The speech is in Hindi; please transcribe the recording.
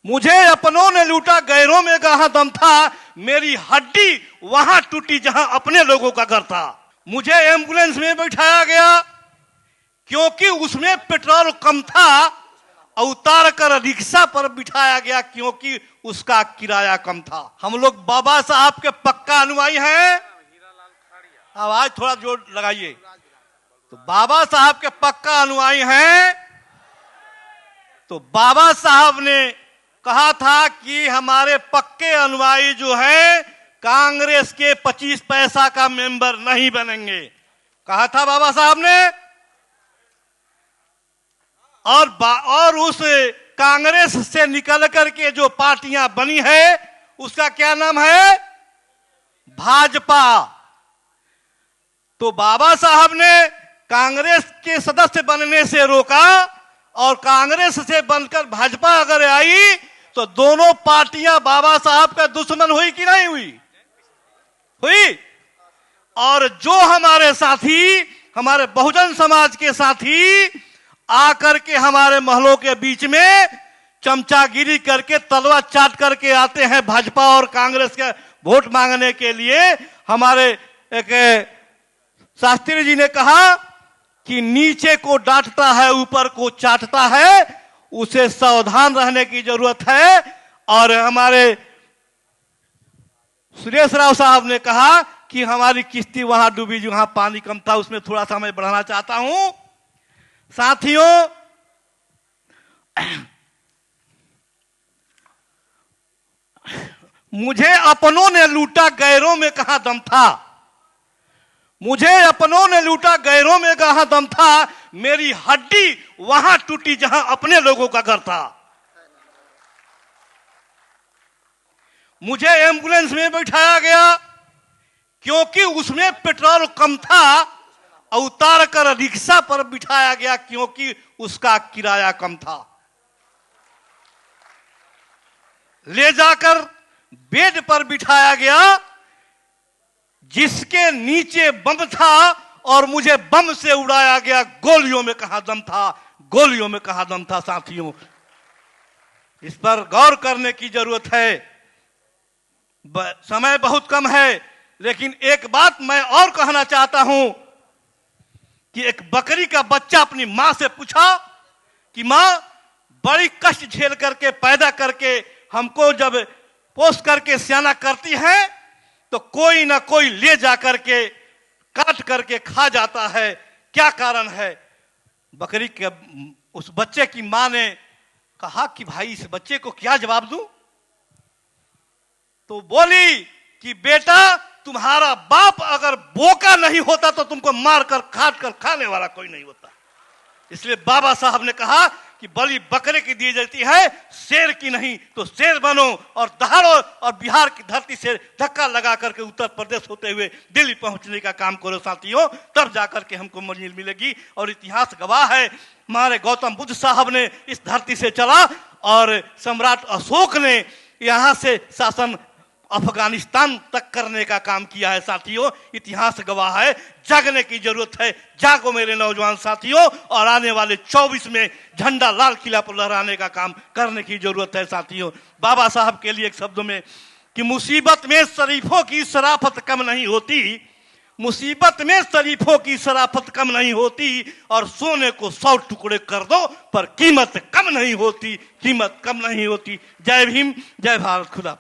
मुझे अपनों ने लूटा गैरों में कहां दम था, मेरी हड्डी वहां टूटी जहां अपने लोगों का घर था। मुझे एम्बुलेंस में बैठाया गया क्योंकि उसमें पेट्रोल कम था, उतार कर रिक्शा पर बिठाया गया क्योंकि उसका किराया कम था। हम लोग बाबा साहब के पक्का अनुयायी हैं। आवाज थोड़ा जोर लगाइए। तो बाबा साहब के पक्का अनुयायी हैं। तो बाबा साहब ने कहा था कि हमारे पक्के अनुयायी जो है कांग्रेस के 25 पैसा का मेंबर नहीं बनेंगे, कहा था बाबा साहब ने। और उस कांग्रेस से निकल करके जो पार्टियां बनी है उसका क्या नाम है? भाजपा। तो बाबा साहब ने कांग्रेस के सदस्य बनने से रोका और कांग्रेस से बनकर भाजपा अगर आई तो दोनों पार्टियां बाबा साहब का दुश्मन हुई कि नहीं हुई? हुई। और जो हमारे साथी, हमारे बहुजन समाज के साथी आकर के हमारे महलों के बीच में चमचागिरी करके तलवा चाट करके आते हैं भाजपा और कांग्रेस के वोट मांगने के लिए। हमारे एक शास्त्री जी ने कहा कि नीचे को डांटता है ऊपर को चाटता है, उसे सावधान रहने की जरूरत है। और हमारे सुरेश राव साहब ने कहा कि हमारी किश्ती वहां डूबी जहां पानी कम था, उसमें थोड़ा सा मैं बढ़ाना चाहता हूं। साथियों, मुझे अपनों ने लूटा गैरों में कहां दम था, मुझे अपनों ने लूटा गैरों में कहां दम था, मेरी हड्डी वहां टूटी जहां अपने लोगों का घर था। मुझे एम्बुलेंस में बैठाया गया क्योंकि उसमें पेट्रोल कम था, उतार कर रिक्शा पर बिठाया गया क्योंकि उसका किराया कम था। ले जाकर बेड पर बिठाया गया जिसके नीचे बम था और मुझे बम से उड़ाया गया। गोलियों में कहां दम था, गोलियों में कहां दम था। साथियों, इस पर गौर करने की जरूरत है। समय बहुत कम है, लेकिन एक बात मैं और कहना चाहता हूं कि एक बकरी का बच्चा अपनी मां से पूछा कि मां, बड़ी कष्ट झेल करके पैदा करके हमको जब पोस करके सियाना करती है तो कोई ना कोई ले जा करके काट करके खा जाता है, क्या कारण है? बकरी के उस बच्चे की मां ने कहा कि भाई इस बच्चे को क्या जवाब दूं? तो बोली कि बेटा, तुम्हारा बाप अगर बोका नहीं होता तो तुमको मारकर काट कर खाने वाला कोई नहीं होता। इसलिए बाबा साहब ने कहा कि बलि बकरे की दी जाती है, शेर की नहीं। तो शेर बनो और दहाड़ो और बिहार की धरती से धक्का लगा करके उत्तर प्रदेश होते हुए दिल्ली पहुंचने का काम करो साथियों, तब जाकर के हमको मंजिल मिलेगी। और इतिहास गवाह है, हमारे गौतम बुद्ध साहब ने इस धरती से चला और सम्राट अशोक ने यहां से शासन अफगानिस्तान तक करने का काम किया है। साथियों, इतिहास गवाह है, जागने की जरूरत है। जागो मेरे नौजवान साथियों, और आने वाले 24 में झंडा लाल किला पर लहराने का काम करने की जरूरत है। साथियों, बाबा साहब के लिए एक शब्द में कि मुसीबत में शरीफों की शराफत कम नहीं होती, मुसीबत में शरीफों की शराफत कम नहीं होती, और सोने को 100 टुकड़े कर दो पर कीमत कम नहीं होती, कीमत कम नहीं होती। जय भीम, जय भारत, खुदा।